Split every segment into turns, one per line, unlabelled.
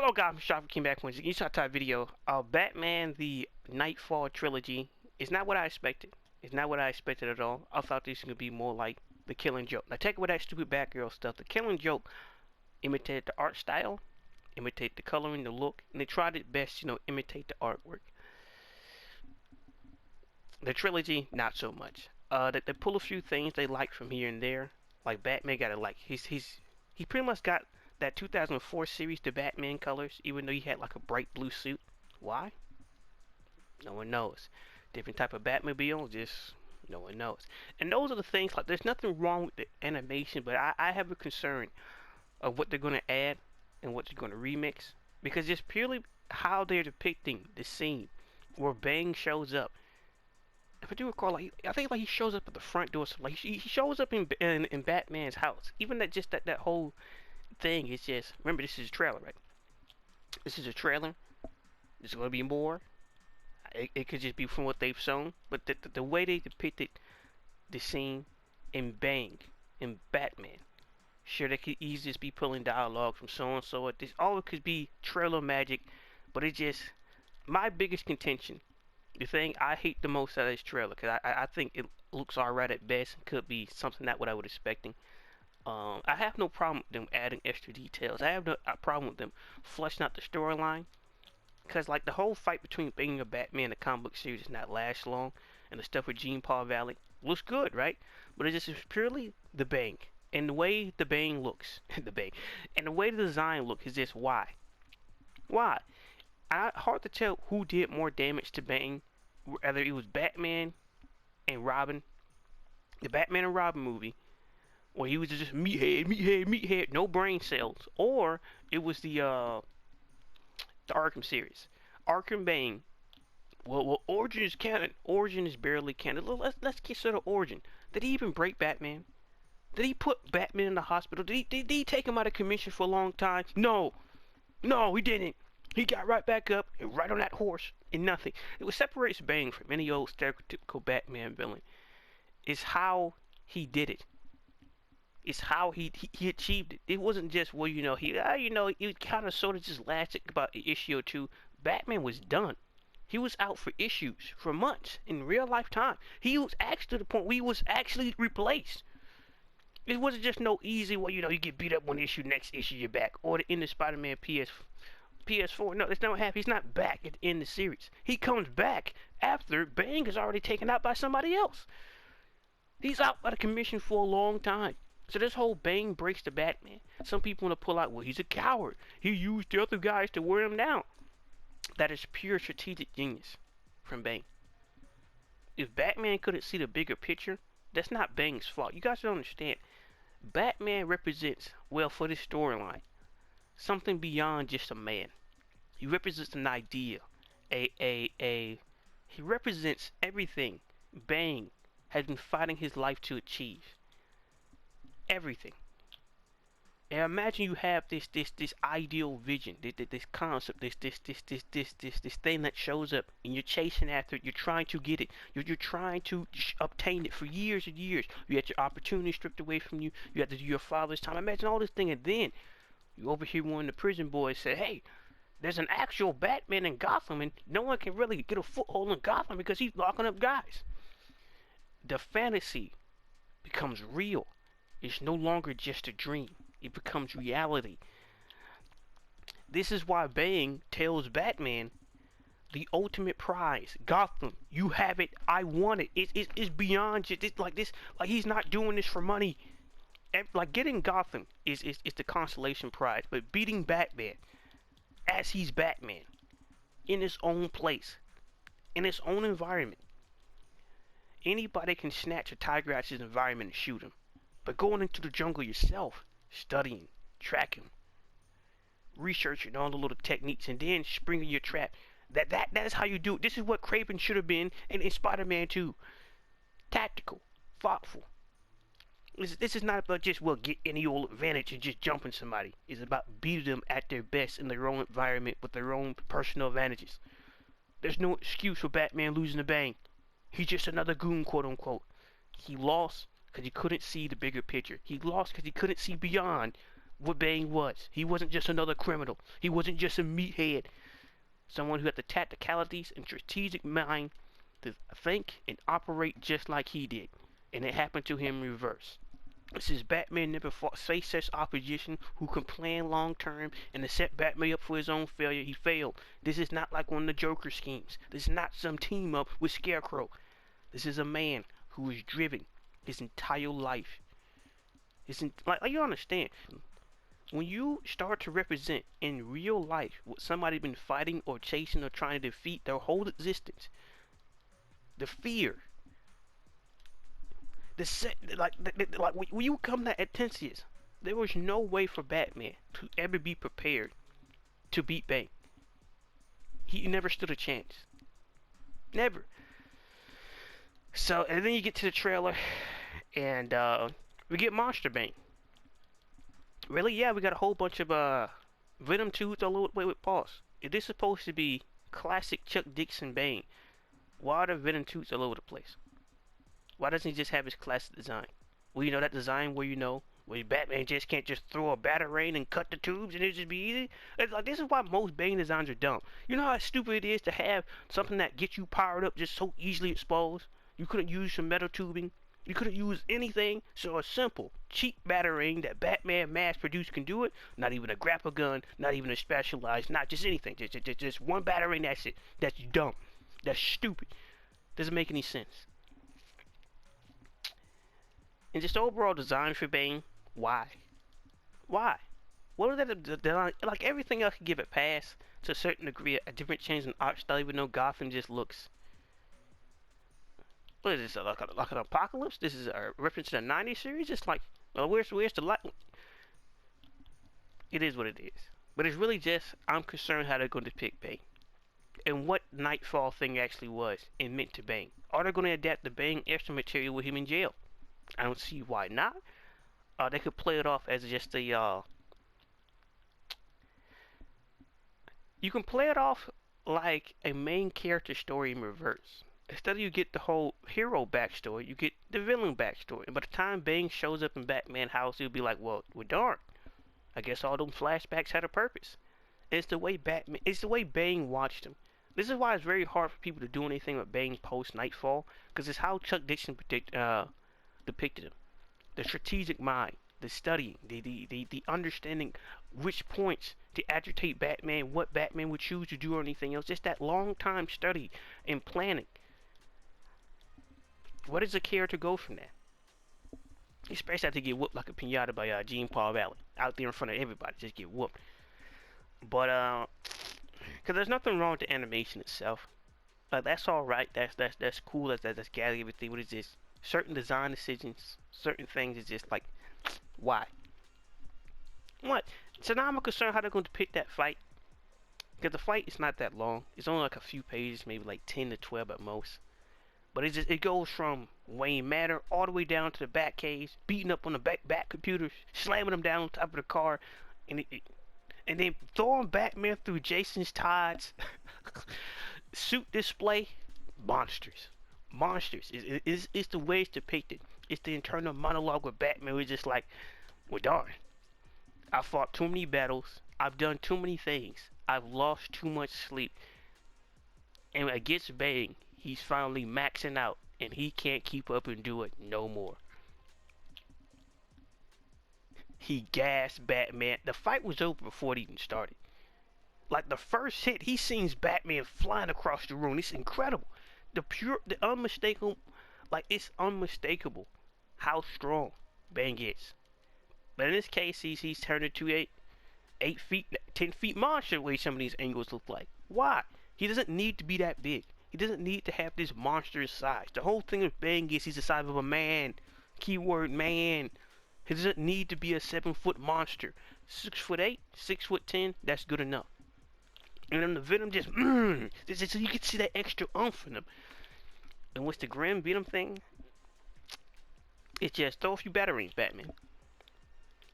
Hello guys, I'm Shopper came back with a type video. Batman the KnightFall Trilogy is not what I expected. It's not what I expected at all. I thought this was going to be more like the Killing Joke. Now take away that stupid Batgirl stuff. The Killing Joke imitated the art style, imitate the coloring, the look, and they tried it best, imitate the artwork. The trilogy, not so much. They pull a few things they like from here and there. Like Batman got it, like he pretty much got that 2004 series, the Batman colors, even though he had like a bright blue suit. Why? No one knows. Different type of Batmobile, just no one knows. And those are the things, like there's nothing wrong with the animation, but I have a concern of what they're going to add and what they're going to remix. Because just purely how they're depicting the scene where Bane shows up. If I do recall, like I think like he shows up at the front door, so like he shows up in Batman's house. Even that whole thing is just, remember this is a trailer, right? This is a trailer. There's going to be more. It could just be from what they've shown, but the way they depicted the scene in Bang in Batman, sure they could easily just be pulling dialogue from so and so. This all it could be trailer magic, but it just, my biggest contention, the thing I hate the most out of this trailer, because I think it looks alright at best, could be something not what I was expecting. I have no problem with them adding extra details. I have no problem with them fleshing out the storyline. Because, like, the whole fight between Bane and Batman in the comic book series does not last long. And the stuff with Jean Paul Valley looks good, right? But it just is purely the Bane. And the way the Bane looks, and the way the design looks is just why? Why? Hard to tell who did more damage to Bane. Whether it was Batman and Robin. The Batman and Robin movie. Or he was just meathead, no brain cells. Or it was the Arkham series. Arkham Bane. Well, Origin is canon. Origin is barely canon. Let's consider Origin. Did he even break Batman? Did he put Batman in the hospital? Did he take him out of commission for a long time? No, he didn't. He got right back up and right on that horse and nothing. It what separates Bane from any old stereotypical Batman villain is how he did it. It's how he achieved it. It wasn't just, well, he kind of sort of just lasted about an issue or two. Batman was done. He was out for issues, for months, in real life time. He was actually to the point where he was actually replaced. It wasn't just no easy, well, you get beat up one issue, next issue you're back. Or the end of Spider-Man PS4. No, that's not what happened. He's not back at the end of the series. He comes back after Bang is already taken out by somebody else. He's out of commission for a long time. So this whole Bane breaks the Batman. Some people want to pull out, well, he's a coward. He used the other guys to wear him down. That is pure strategic genius from Bane. If Batman couldn't see the bigger picture, that's not Bane's fault. You guys don't understand. Batman represents, well, for this storyline, something beyond just a man. He represents an idea. He represents everything Bane has been fighting his life to achieve. Everything. And imagine you have this ideal vision, this concept, this thing that shows up, and you're chasing after it. You're trying to get it. You're trying to obtain it for years and years. You had your opportunity stripped away from you. You had to do your father's time. Imagine all this thing, and then you overhear one of the prison boys say, "Hey, there's an actual Batman in Gotham, and no one can really get a foothold in Gotham because he's locking up guys." The fantasy becomes real. It's no longer just a dream. It becomes reality. This is why Bane tells Batman, the ultimate prize, Gotham, you have it, I want it. It's beyond just like he's not doing this for money. Like getting Gotham is the consolation prize, but beating Batman as he's Batman in his own place, in his own environment. Anybody can snatch a tiger out of his environment and shoot him. But going into the jungle yourself, studying, tracking, researching all the little techniques, and then springing your trap. That is how you do it. This is what Craven should have been in Spider-Man 2. Tactical, thoughtful. This is not about just, well, get any old advantage and just jumping somebody. It's about beating them at their best in their own environment with their own personal advantages. There's no excuse for Batman losing the Bang. He's just another goon, quote unquote. He lost because he couldn't see the bigger picture. He lost because he couldn't see beyond what Bane was. He wasn't just another criminal. He wasn't just a meathead. Someone who had the tacticalities and strategic mind to think and operate just like he did. And it happened to him in reverse. This is Batman never faced such opposition who can plan long term and to set Batman up for his own failure. He failed. This is not like one of the Joker schemes. This is not some team up with Scarecrow. This is a man who is driven his entire life. Like you understand, when you start to represent in real life what somebody's been fighting or chasing or trying to defeat their whole existence, the fear, when you come to Atentius, there was no way for Batman to ever be prepared to beat Bane. He never stood a chance. Never. So, and then you get to the trailer, and we get Monster Bane. Really? Yeah, we got a whole bunch of Venom 2s all over. Wait, pause. If this is supposed to be classic Chuck Dixon Bane, why are the Venom 2s all over the place? Why doesn't he just have his classic design? Well, you know that design where Batman just can't just throw a batarang and cut the tubes and it just be easy? It's like, this is why most Bane designs are dumb. You know how stupid it is to have something that gets you powered up just so easily exposed? You couldn't use some metal tubing. You couldn't use anything. So a simple, cheap batarang that Batman mass-produced can do it. Not even a grapple gun, not even a specialized, not just anything. Just one batarang, that's it. That's dumb. That's stupid. Doesn't make any sense. And just overall design for Bane, why? Why? What was that? Like everything else could give it pass to a certain degree, a different change in art style, even though Gotham just looks. What is this? Like an apocalypse? This is a reference to the '90s series. It's like, well, where's the light? It is what it is. But it's really just, I'm concerned how they're going to depict Bane and what Knightfall thing actually was and meant to Bane. Are they going to adapt the Bane extra material with him in jail? I don't see why not. They could play it off as just a, you can play it off like a main character story in reverse. Instead of you get the whole hero backstory, you get the villain backstory. And by the time Bane shows up in Batman's house, he'll be like, well darn. I guess all them flashbacks had a purpose. And it's the way Bane watched him. This is why it's very hard for people to do anything with Bane post Knightfall, because it's how Chuck Dixon depicted him. The strategic mind, the studying, the understanding which points to agitate Batman, what Batman would choose to do or anything else. Just that long time study and planning. Where does a character go from that? Especially after get whooped like a pinata by Jean Paul Valley. Out there in front of everybody, just get whooped. But, because there's nothing wrong with the animation itself. That's alright, that's cool, that's gathering everything. What is this? Certain design decisions, certain things is just like, why? What? So now I'm concerned how they're going to depict that fight. Because the fight is not that long. It's only like a few pages, maybe like 10 to 12 at most. But it goes from Wayne Manor all the way down to the Batcave, beating up on the bat computers, slamming them down on top of the car, and then throwing Batman through Jason's tides. Suit display, monsters. Monsters. It's the way it's depicted. It's the internal monologue with Batman. We're just like, well, darn. I fought too many battles. I've done too many things. I've lost too much sleep. And against Bane, he's finally maxing out, and he can't keep up and do it no more. He gassed Batman. The fight was over before it even started. Like the first hit, he sees Batman flying across the room. It's incredible. The unmistakable, like it's unmistakable how strong Bane gets. But in this case, he's turned into a 8 feet, 10 feet monster the way some of these angles look like. Why? He doesn't need to be that big. He doesn't need to have this monstrous size. The whole thing with Bane is he's the size of a man. Keyword man. He doesn't need to be a 7-foot monster. 6'8", 6'10", that's good enough. And then the Venom just, so you can see that extra oomph in him. And what's the Grim Venom thing? It's just throw a few batteries, Batman.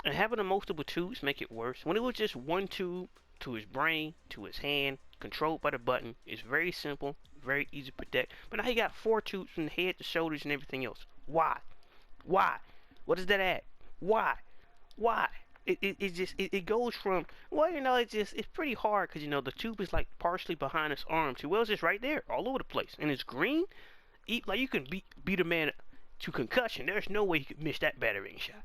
And having the multiple tubes make it worse. When it was just one tube to his brain, to his hand, controlled by the button, it's very simple, very easy to protect. But now he got 4 tubes from the head to shoulders and everything else. Why? Why? What does that add? Why? Why? It goes from, well, it's pretty hard because the tube is like partially behind his arm to, well, it's just right there all over the place, and it's green. Like you can beat a man to concussion. There's no way you could miss that battering shot.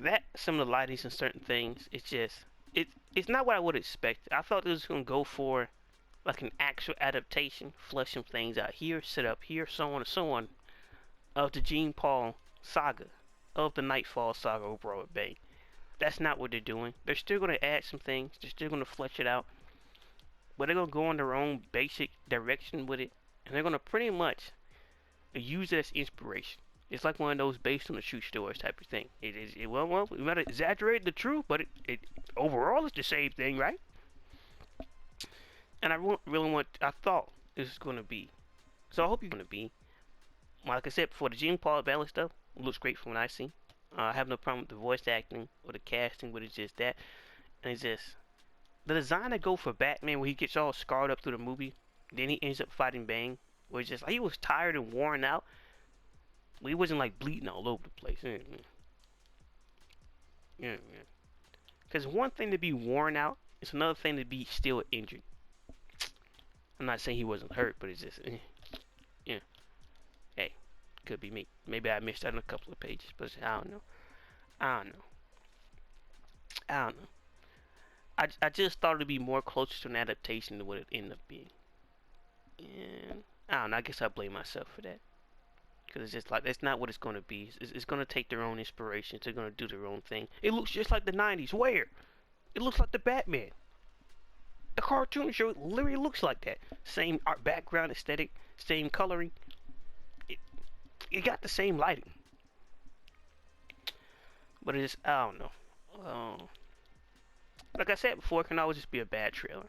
That some of the lightings and certain things, it's not what I would expect. I thought this was gonna go for like an actual adaptation, flesh some things out here, set up here, so on and so on, of the Jean Paul saga, of the KnightFall saga overall with Bane. That's not what they're doing. They're still gonna add some things. They're still gonna flesh it out, but they're gonna go in their own basic direction with it, and they're gonna pretty much use it as inspiration. It's like one of those based on the true stories type of thing. Well, we might exaggerate the truth, but it overall it's the same thing, right? And I thought this was going to be. So I hope you're going to be. Like I said before, the Jean Paul Valley stuff looks great from what I see. I have no problem with the voice acting or the casting, but it's just that. And it's just the design that go for Batman where he gets all scarred up through the movie, then he ends up fighting Bane, where it's just like he was tired and worn out. He wasn't like bleeding all over the place. Yeah. Because one thing to be worn out, it's another thing to be still injured. I'm not saying he wasn't hurt, but it's just, yeah. Hey, could be me. Maybe I missed out on a couple of pages, but I don't know. I don't know. I just thought it'd be more closer to an adaptation than what it ended up being. And I don't know. I guess I blame myself for that. Because it's just like, that's not what it's going to be. It's going to take their own inspirations. They're going to do their own thing. It looks just like the 90s. Where? It looks like the Batman. The cartoon show literally looks like that. Same art background aesthetic, same coloring. It got the same lighting. But it's, I don't know. Like I said before, it can always just be a bad trailer.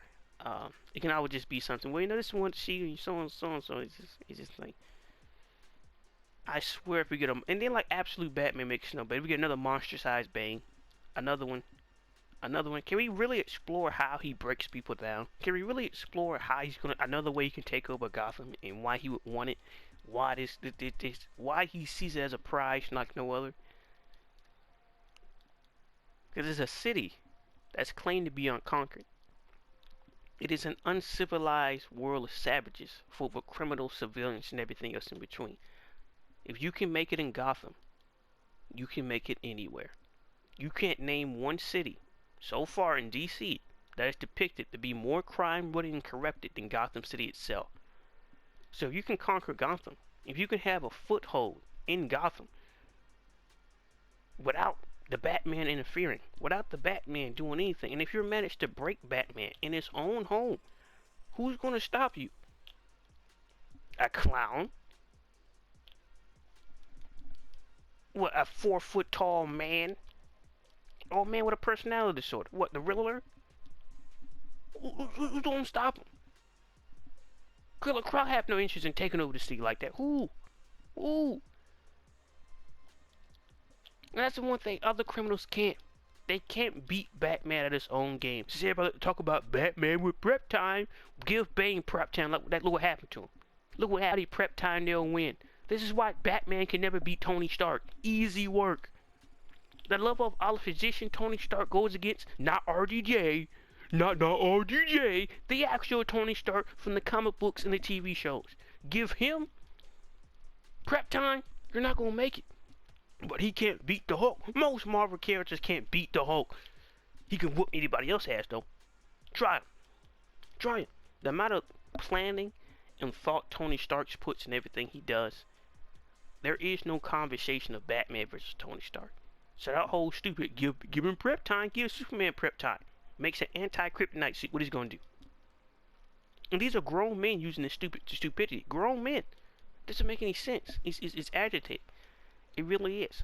It can always just be something, well, this is one to see, and so on, so on, so it's just like, I swear if we get and then like Absolute Batman makes no, but if we get another monster-sized Bane, another one, can we really explore how he breaks people down? Can we really explore how he's another way he can take over Gotham and why he would want it? Why why he sees it as a prize like no other? Because it's a city that's claimed to be unconquered. It is an uncivilized world of savages, full of criminals, civilians, and everything else in between. If you can make it in Gotham, you can make it anywhere. You can't name one city so far in DC that is depicted to be more crime-ridden and corrupted than Gotham City itself. So if you can conquer Gotham, if you can have a foothold in Gotham without the Batman interfering, without the Batman doing anything, and if you're managed to break Batman in his own home, who's going to stop you? A clown? What, a 4-foot tall man? Oh, man with a personality disorder. What, the Riddler? Who's gonna stop him? Killer Croc have no interest in taking over the city like that. Who? And that's the one thing other criminals can't. They can't beat Batman at his own game. See, everybody talk about Batman with prep time. Give Bane prep time. Look what happened to him. Look what happened. Prep time, they'll win. This is why Batman can never beat Tony Stark. Easy work. The level of opposition Tony Stark goes against, not RDJ, not RDJ, the actual Tony Stark from the comic books and the TV shows. Give him prep time, you're not going to make it. But he can't beat the Hulk. Most Marvel characters can't beat the Hulk. He can whoop anybody else's ass, though. Try him. The amount of planning and thought Tony Stark puts in everything he does, there is no conversation of Batman versus Tony Stark. So that whole stupid, give him prep time, give Superman prep time. Makes an anti-kryptonite suit. What he's going to do? And these are grown men using this stupidity. Grown men. Doesn't make any sense. It's agitated. It really is.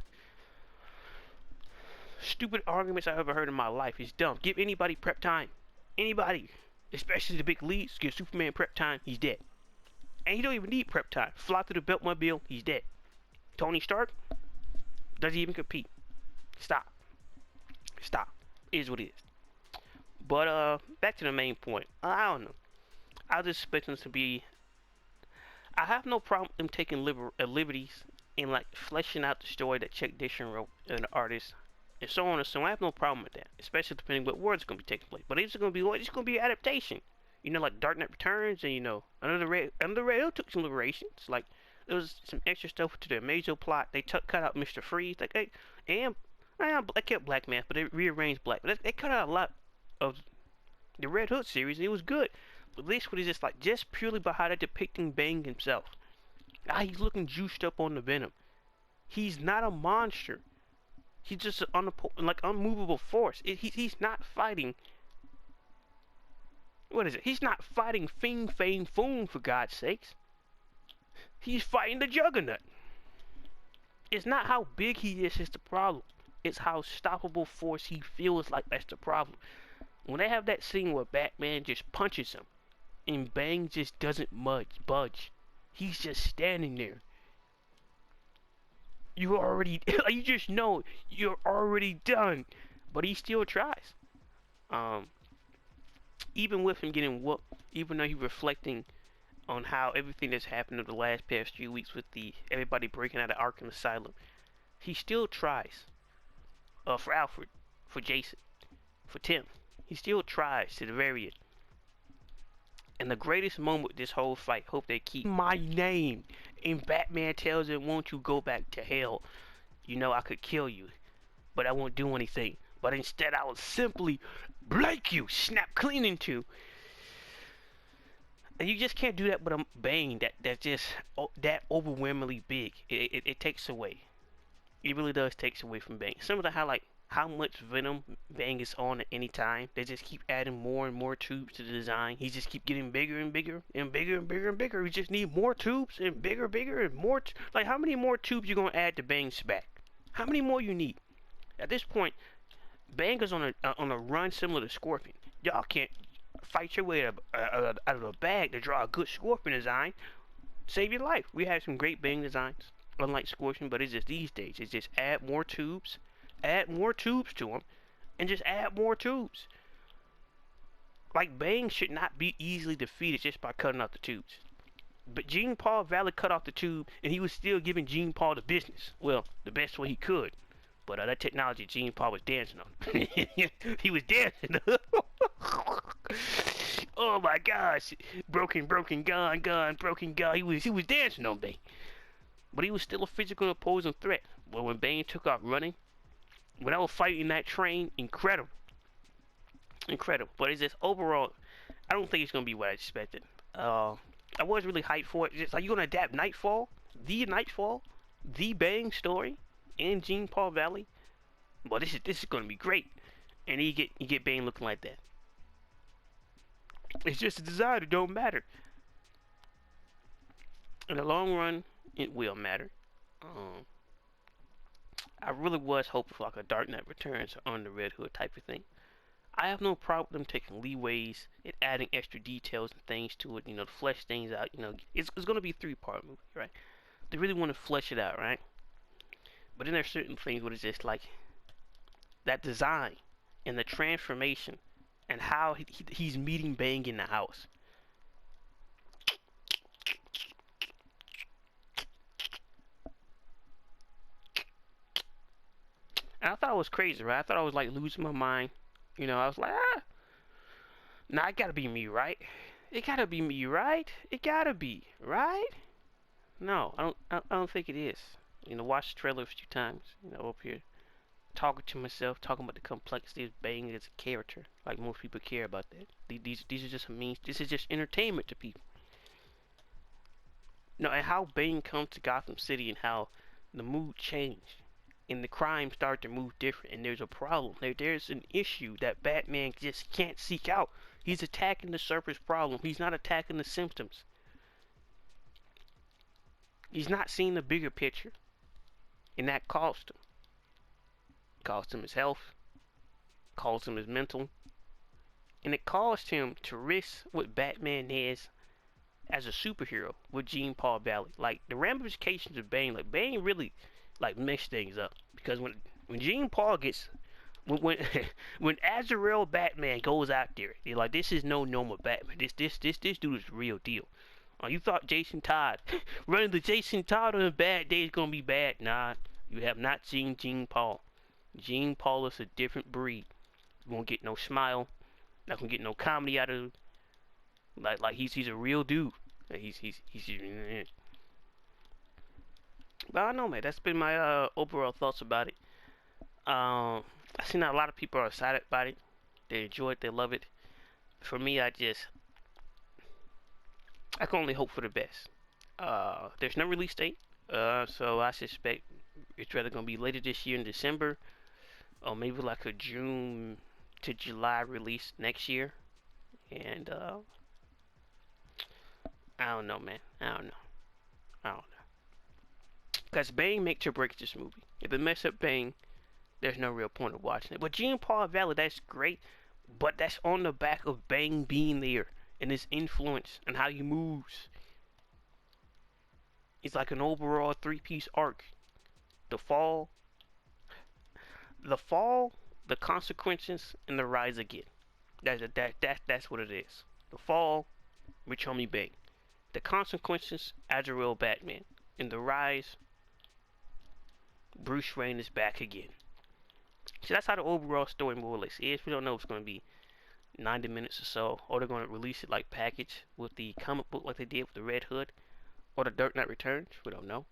Stupid arguments I've ever heard in my life is dumb. Give anybody prep time. Anybody. Especially the big leads. Give Superman prep time. He's dead. And he don't even need prep time. Fly through the Beltmobile. He's dead. Tony Stark doesn't even compete. Stop. It is what it is. But back to the main point. I don't know. I was expecting this to be. I have no problem with them taking liberties and like fleshing out the story that Chuck Dixon wrote and the artist and so on and so on. I have no problem with that, especially depending what words going to be taking place. But it's going to be what? It's going to be adaptation. You know, like Dark Knight Returns and Under the Red took some liberations. Like there was some extra stuff to the major plot. They cut out Mr. Freeze. Like they kept Black Mask, but they rearranged Black. But they cut out a lot of the Red Hood series, and it was good. But this one is just like just purely by how they're depicting Bane himself. He's looking juiced up on the Venom. He's not a monster. He's just an unmovable force. He's not fighting. What is it? He's not fighting Fing Fang Foom, for God's sakes. He's fighting the Juggernaut. It's not how big he is that's the problem. It's how stoppable force he feels like that's the problem. When they have that scene where Batman just punches him and Bane just doesn't budge. He's just standing there. You just know you're already done. But he still tries. Even with him getting whooped, even though he's reflecting on how everything that's happened over the last past few weeks with everybody breaking out of Arkham Asylum, he still tries. For Alfred, for Jason, for Tim. He still tries to the very end. And the greatest moment with this whole fight, hope they keep my name. And Batman tells him, won't you go back to hell? You know I could kill you, but I won't do anything. But instead I will simply break you, snap clean into. And you just can't do that with a Bane that's just that overwhelmingly big. It takes away. It really does takes away from Bane. Similar to how much Venom Bane is on at any time. They just keep adding more and more tubes to the design. He just keep getting bigger and bigger and bigger and bigger and bigger. We just need more tubes and bigger and more. Like how many more tubes you gonna add to Bane's back? How many more you need? At this point, Bane is on a run similar to Scorpion. Y'all can't fight your way out of a bag to draw a good Scorpion design. Save your life. We had some great Bane designs, unlike Scorpion, but it's just these days. It's just add more tubes to them, and just add more tubes. Like Bane should not be easily defeated just by cutting out the tubes. But Jean-Paul Valley cut off the tube, and he was still giving Jean-Paul the business. Well, the best way he could. But that technology Jean-Paul was dancing on. He was dancing. Oh my gosh. Broken, gone, broken, gone. He was dancing on Bane. But he was still a physical opposing threat. But when Bane took off running, when I was fighting that train, incredible. But it's just overall, I don't think it's going to be what I expected. I was really hyped for it. Just, are you going to adapt Knightfall? The Bane story? And Jean-Paul Valley? Well, this is going to be great. And you get Bane looking like that. It's just a design, it don't matter. In the long run, it will matter. I really was hoping for like a Dark Knight Returns or Under the Red Hood type of thing. I have no problem with them taking leeways and adding extra details and things to it, to flesh things out. It's going to be a 3-part movie, right? They really want to flesh it out, right? But then there's certain things where it's just like that design and the transformation and how he's meeting Bane in the house. And I thought it was crazy, right? I thought I was like losing my mind. I was like, nah, it gotta be me, right? It gotta be me, right? It gotta be, right? No, I don't think it is. Watch the trailer a few times, up here, talking to myself, talking about the complexity of Bane as a character. Like most people care about that. These are just this is just entertainment to people. And how Bane comes to Gotham City and how the mood changed. And the crime start to move different, and there's a problem. There's an issue that Batman just can't seek out. He's attacking the surface problem. He's not attacking the symptoms. He's not seeing the bigger picture. And that cost him. Cost him his health. Cost him his mental. And it caused him to risk what Batman is as a superhero with Jean-Paul Valley. Like, the ramifications of Bane, like, Bane really mess things up, because when Jean-Paul gets when Azrael Batman goes out there, they're like, this is no normal Batman. This dude is the real deal. Oh, you thought Jason Todd running the Jason Todd on a bad day is gonna be bad? Nah, you have not seen Gene Paul. Gene Paul is a different breed. You won't get no smile. Not gonna get no comedy out of him. Like he's a real dude. He's. But I don't know, man. That's been my overall thoughts about it. I seen that a lot of people are excited about it. They enjoy it. They love it. For me, I can only hope for the best. There's no release date, so I suspect it's rather gonna be later this year in December, or maybe like a June to July release next year. And I don't know, man. I don't know. I don't know. Because Bane makes or breaks this movie. If it mess up Bane, there's no real point of watching it. But Gene Paul Valley, that's great, but that's on the back of Bane being there and his influence and how he moves. It's like an overall three-piece arc. The fall, the consequences, and the rise again. That's what it is. The fall, Rich Homie Bane. The consequences, as a real Batman. And the rise, Bruce Wayne is back again. So that's how the overall story more or less is. We don't know if it's going to be 90 minutes or so, or they're going to release it like package with the comic book like they did with the Red Hood, or the Dark Knight Returns. We don't know.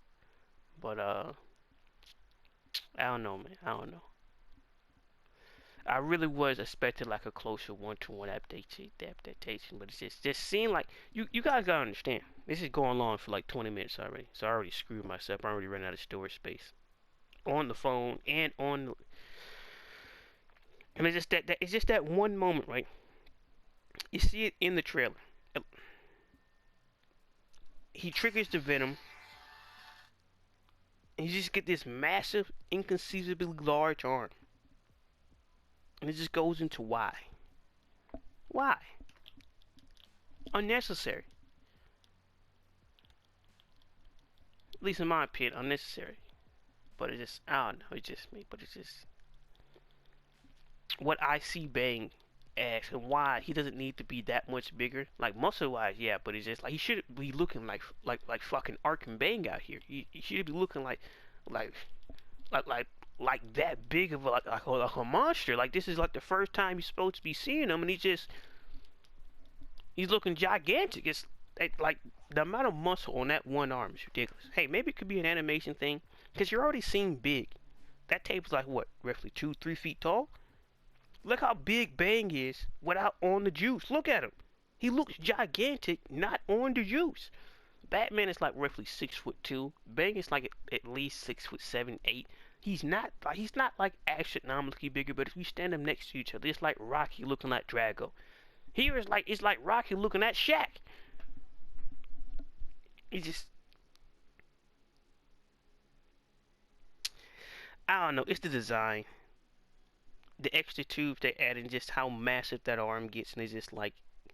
But I don't know, man. I don't know. I really was expecting like a closer one-to-one adaptation, but it's just seemed like you guys gotta understand. This is going on for like 20 minutes already, so I already screwed myself. I already ran out of storage space on the phone and on. And it's just that one moment, right? You see it in the trailer. He triggers the Venom, and you just get this massive, inconceivably large arm. And it just goes into why. Why? Unnecessary. At least in my opinion, unnecessary. But it just, I don't know, it's just me, but it's just what I see Bang as and why he doesn't need to be that much bigger. Like muscle wise, yeah, but it's just like he should be looking like fucking Ark and Bang out here. He should be looking like that big of a monster. Like this is like the first time you're supposed to be seeing him, and he's looking gigantic. It's like the amount of muscle on that one arm is ridiculous. Hey, maybe it could be an animation thing because you're already seeing big. That tape's like what, roughly 2-3 feet tall. Look how big Bang is without on the juice. Look at him. He looks gigantic, not on the juice. Batman is like roughly 6'2". Bang is like at least 6'7", 8. He's not like astronomically bigger, but if we stand them next to each other, it's like Rocky looking like Drago. Here it's like Rocky looking at Shaq. He just, I don't know. It's the design, the extra tubes they add, and just how massive that arm gets, and it's just like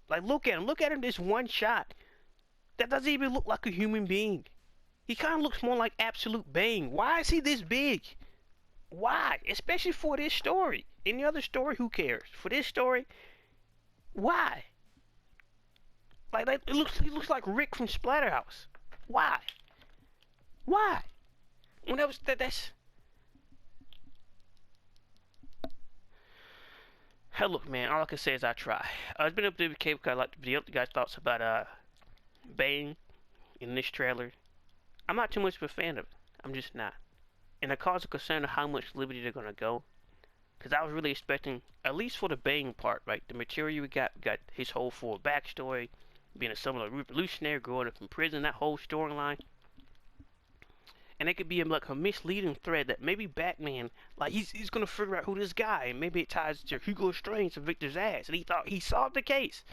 look at him. This one shot that doesn't even look like a human being. He kind of looks more like Absolute Bang. Why is he this big? Why? Especially for this story. Any other story, who cares? For this story, why? Like he looks like Rick from Splatterhouse. Why? Why? When that's. Hell, look, man. All I can say is I try. It's been up to the cable because I like the other guys' thoughts about Bane in this trailer. I'm not too much of a fan of it. I'm just not. And it caused a concern of how much liberty they're gonna go. Because I was really expecting, at least for the Bane part, right? The material we got his whole full backstory, being a similar revolutionary, growing up in prison, that whole storyline. And it could be like a misleading thread that maybe Batman, like he's gonna figure out who this guy, and maybe it ties to Hugo Strange and Victor's ass, and he thought he solved the case.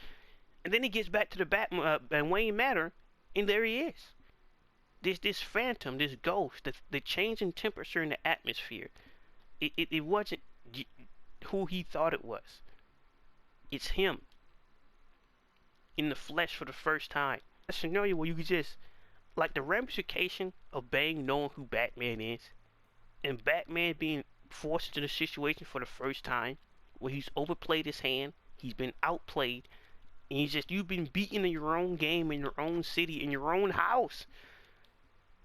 And then he gets back to the Batman Wayne Manor, and there he is. This phantom, this ghost, the change in temperature in the atmosphere. It wasn't who he thought it was. It's him in the flesh for the first time. A scenario where you could just, like the ramification of Bane knowing who Batman is, and Batman being forced into a situation for the first time where he's overplayed his hand, he's been outplayed, And you've been beaten in your own game, in your own city, in your own house.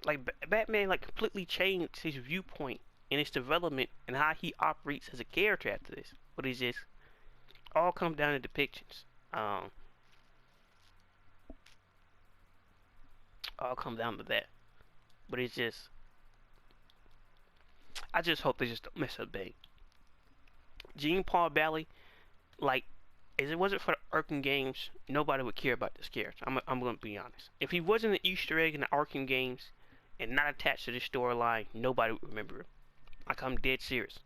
Like Batman, like completely changed his viewpoint and his development and how he operates as a character after this. But it's just all comes down to depictions. All come down to that. But it's just, I just hope they just don't mess up Bane. Jean Paul Valley, like, if it wasn't for the Arkham games, nobody would care about this character. I'm going to be honest. If he wasn't an Easter egg in the Arkham games and not attached to the storyline, nobody would remember him. Like, I'm dead serious.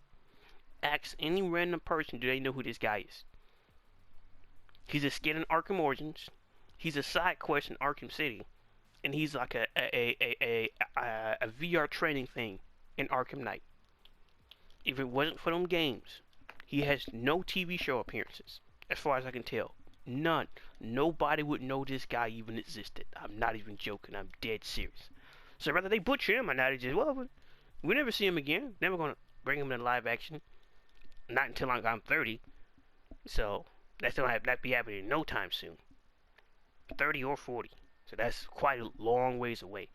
Ask any random person, do they know who this guy is? He's a skit in Arkham Origins. He's a side quest in Arkham City. And he's like a VR training thing in Arkham Knight. If it wasn't for them games, he has no TV show appearances, as far as I can tell. None. Nobody would know this guy even existed. I'm not even joking. I'm dead serious. So whether they butcher him or not, it's just, well, we never see him again. Never gonna bring him in live action. Not until I'm 30. So that's gonna have that be happening no time soon. 30 or 40. So that's quite a long ways away.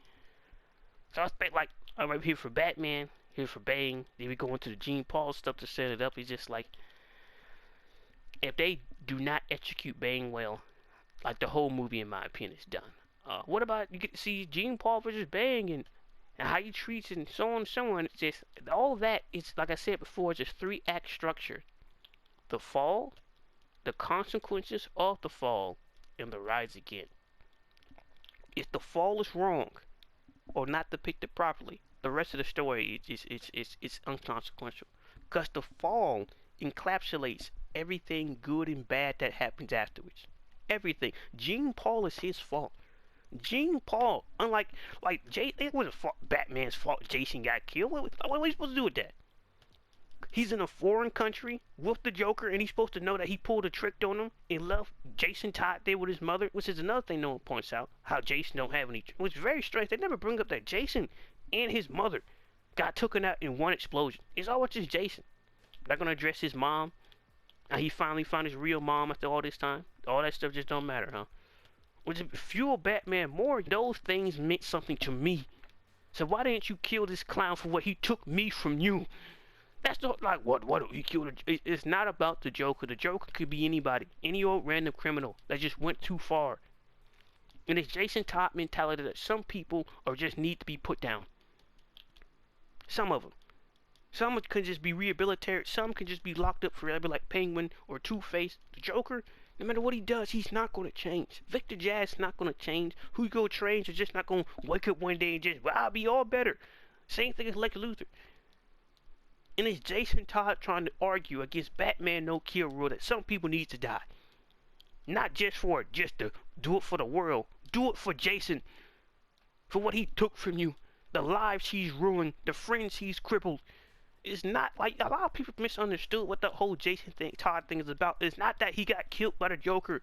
So I expect, like, I'm right here for Batman, here for Bane. Then we go into the Jean Paul stuff to set it up. It's just like, if they do not execute Bane well, like, the whole movie, in my opinion, is done. What about you get to see Jean Paul versus Bane and how he treats and so on and so on. It's just, all that, it's like I said before, it's a 3-act structure. The fall, the consequences of the fall, and the rise again. If the fall is wrong or not depicted properly, the rest of the story it's unconsequential. Because the fall encapsulates everything good and bad that happens afterwards. Everything. Jean Paul is his fault. Jean Paul, unlike it wasn't Batman's fault Jason got killed. What are we supposed to do with that? He's in a foreign country with the Joker, and he's supposed to know that he pulled a trick on him and left Jason Todd there with his mother, which is another thing no one points out, how Jason don't have any, which is very strange. They never bring up that Jason and his mother got taken out in one explosion. It's always just Jason. They're going to address his mom, and he finally found his real mom after all this time. All that stuff just don't matter, huh? Which fuel Batman more, those things meant something to me. So why didn't you kill this clown for what he took me from you? That's not like, what you killed? It's not about the Joker. The Joker could be anybody, any old random criminal that just went too far. And it's Jason Todd mentality that some people are just need to be put down. Some of them. Some can just be rehabilitated. Some can just be locked up forever, like Penguin or Two-Face. The Joker, no matter what he does, he's not going to change. Victor Jazz not going to change. Hugo Strange is just not going to wake up one day and just, well, I'll be all better. Same thing as Lex Luthor. And it's Jason Todd trying to argue against Batman no-kill rule that some people need to die. Not just to do it for the world. Do it for Jason. For what he took from you. The lives he's ruined. The friends he's crippled. It's not like, a lot of people misunderstood what the whole Todd thing is about. It's not that he got killed by the Joker.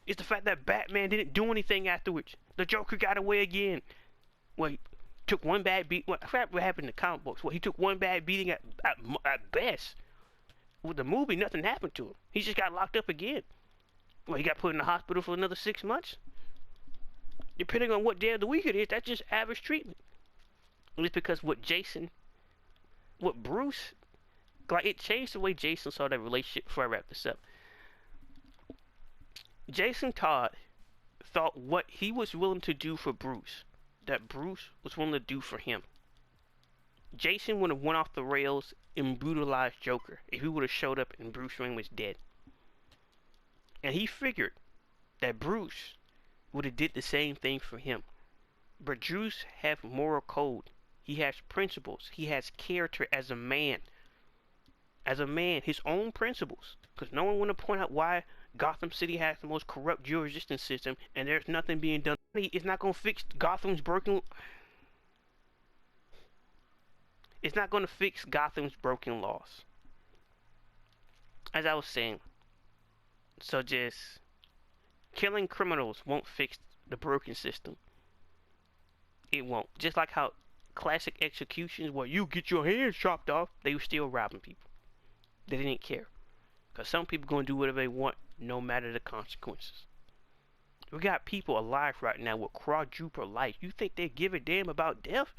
It's the fact that Batman didn't do anything afterwards. The Joker got away again. Wait. Took one bad beat. I forgot what happened in the comic books. Well, he took one bad beating at best. With the movie, nothing happened to him. He just got locked up again. Well, he got put in the hospital for another 6 months. Depending on what day of the week it is, that's just average treatment. And it's because what Bruce, like, it changed the way Jason saw that relationship. Before I wrap this up, Jason Todd thought what he was willing to do for Bruce, that Bruce was willing to do for him. Jason would have went off the rails and brutalized Joker if he would have showed up and Bruce Wayne was dead. And he figured that Bruce would have did the same thing for him. But Bruce has moral code. He has principles. He has character as a man. As a man, his own principles. Because no one want to point out why Gotham City has the most corrupt jurisdiction system and there's nothing being done. It's not going to fix Gotham's broken... It's not going to fix Gotham's broken laws. As I was saying. So just... killing criminals won't fix the broken system. It won't. Just like how classic executions where you get your hands chopped off, they were still robbing people. They didn't care. Because some people going to do whatever they want no matter the consequences. We got people alive right now with quadruple life. You think they give a damn about death?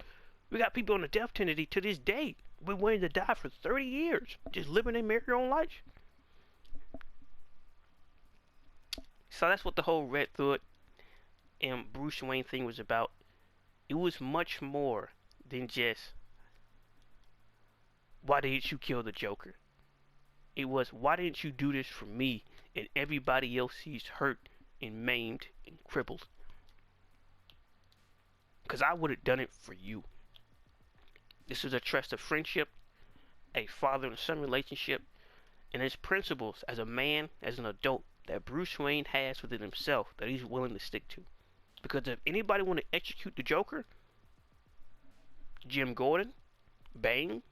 We got people on the death penalty to this day. Been waiting to die for 30 years. Just living their merry own life. So that's what the whole Red Hood and Bruce Wayne thing was about. It was much more than just, why didn't you kill the Joker? It was, why didn't you do this for me and everybody else he's hurt and maimed and crippled? Because I would have done it for you. This is a trust of friendship, a father and son relationship, and his principles as a man, as an adult, that Bruce Wayne has within himself that he's willing to stick to. Because if anybody want to execute the Joker, Jim Gordon, Bane,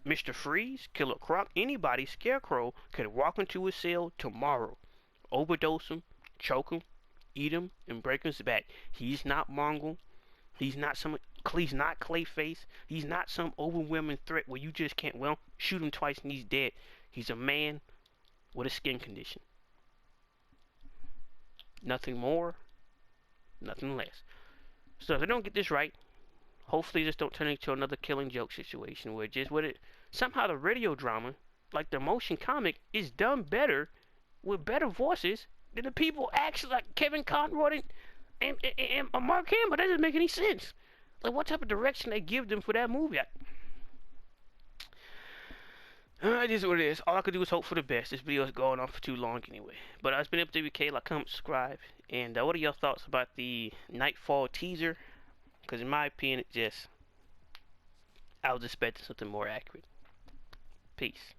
Mr. Freeze, Killer Croc, anybody, Scarecrow, could walk into his cell tomorrow, overdose him, choke him, eat him, and break his back. He's not Mongol. He's not Clayface. He's not some overwhelming threat where you just can't, well, shoot him twice and he's dead. He's a man with a skin condition. Nothing more, nothing less. So if they don't get this right, hopefully this don't turn into another Killing Joke situation where just with it, somehow the radio drama, like the motion comic, is done better with better voices than the people actually, like Kevin Conroy and Mark Hamill. That doesn't make any sense. Like, what type of direction they give them for that movie? It is what it is. All I could do is hope for the best. This video is going on for too long anyway. But it's been up to WK. Like, comment, subscribe. And what are your thoughts about the Knightfall teaser? Because in my opinion, I was expecting something more accurate. Peace.